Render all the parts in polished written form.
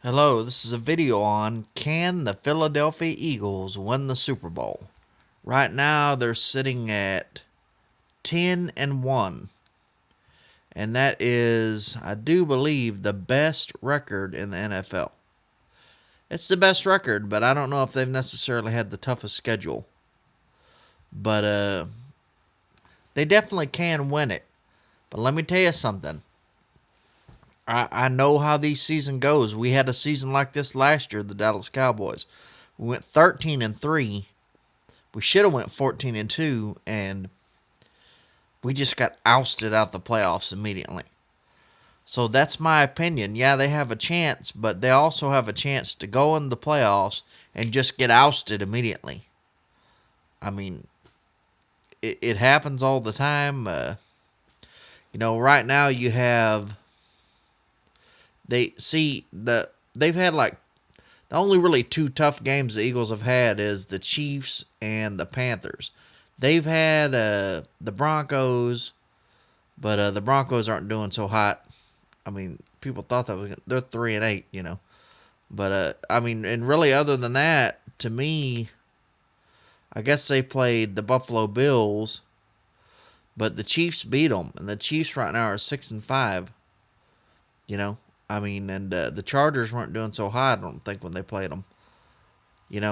Hello, this is a video on can the Philadelphia Eagles win the Super Bowl? Right now they're sitting at 10-1, and that is, I do believe, the best record in the NFL. It's the best record, but I don't know if they've necessarily had the toughest schedule. But they definitely can win it. But let me tell you something. I know how these season goes. We had a season like this last year, the Dallas Cowboys. We went 13-3. We should have went 14-2, and we just got ousted out the playoffs immediately. So that's my opinion. Yeah, they have a chance, but they also have a chance to go in the playoffs and just get ousted immediately. I mean, it happens all the time. Right now you have they've had like the only really two tough games the Eagles have had is the Chiefs and the Panthers. They've had the Broncos, but the Broncos aren't doing so hot. I mean, people thought they're 3-8, But and really, other than that, to me, I guess they played the Buffalo Bills, but the Chiefs beat them, and the Chiefs right now are 6-5. You know, and the Chargers weren't doing so hot, I don't think, when they played them.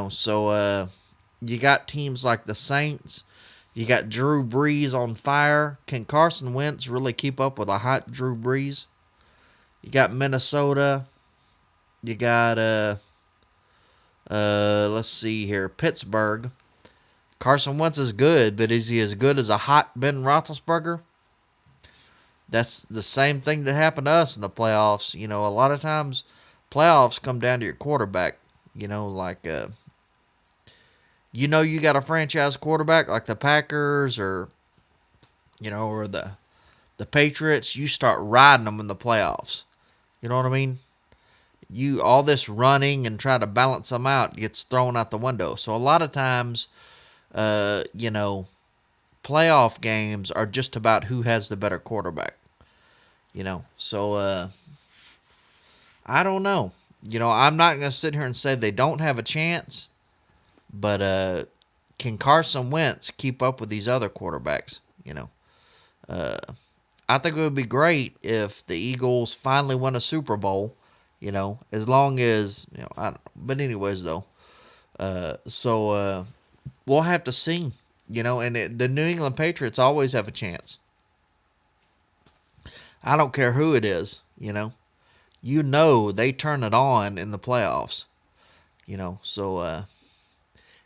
So you got teams like the Saints. You got Drew Brees on fire. Can Carson Wentz really keep up with a hot Drew Brees? You got Minnesota. You got let's see here, Pittsburgh. Carson Wentz is good, but is he as good as a hot Ben Roethlisberger? That's the same thing that happened to us in the playoffs. A lot of times playoffs come down to your quarterback. You got a franchise quarterback like the Packers or the Patriots. You start riding them in the playoffs. You know what I mean? All this running and try to balance them out gets thrown out the window. So a lot of times, playoff games are just about who has the better quarterback. So I don't know. I'm not going to sit here and say they don't have a chance, but can Carson Wentz keep up with these other quarterbacks? I think it would be great if the Eagles finally win a Super Bowl. As long as I don't know. But anyways, though, we'll have to see. The New England Patriots always have a chance. I don't care who it is. They turn it on in the playoffs. So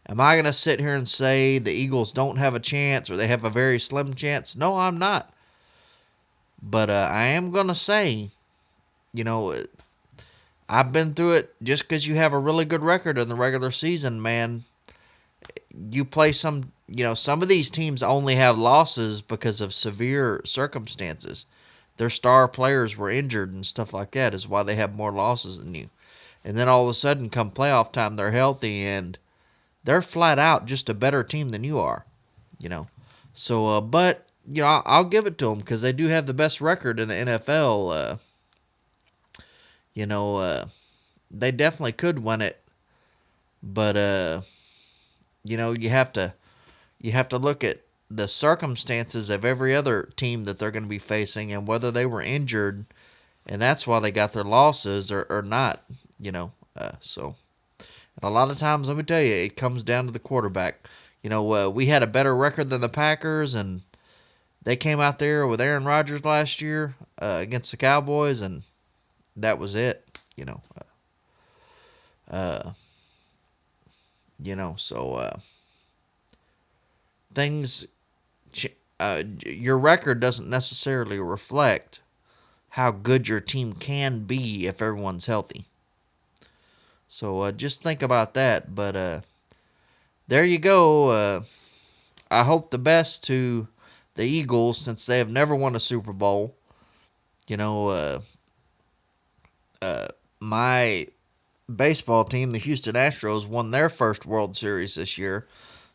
am I going to sit here and say the Eagles don't have a chance or they have a very slim chance? No, I'm not. But I am going to say, I've been through it. Just because you have a really good record in the regular season, man, you play some of these teams only have losses because of severe circumstances. Their star players were injured and stuff like that is why they have more losses than you. And then all of a sudden, come playoff time, they're healthy and they're flat out just a better team than you are. So, but I'll give it to them because they do have the best record in the NFL. They definitely could win it, but you have to look at the circumstances of every other team that they're going to be facing and whether they were injured, and that's why they got their losses or not. So and a lot of times, let me tell you, it comes down to the quarterback. We had a better record than the Packers, and they came out there with Aaron Rodgers last year against the Cowboys, and that was it. So things. Your record doesn't necessarily reflect how good your team can be if everyone's healthy. So just think about that. But there you go. I hope the best to the Eagles since they have never won a Super Bowl. My baseball team, the Houston Astros, won their first World Series this year.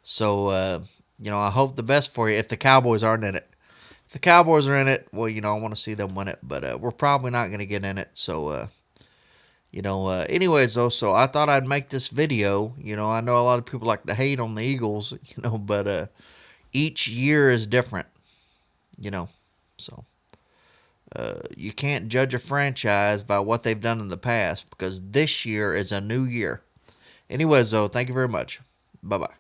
So, I hope the best for you if the Cowboys aren't in it. If the Cowboys are in it, well, I want to see them win it. But we're probably not going to get in it. So, Anyways, though, so I thought I'd make this video. I know a lot of people like to hate on the Eagles, but each year is different, you know. So you can't judge a franchise by what they've done in the past because this year is a new year. Anyways, though, thank you very much. Bye bye.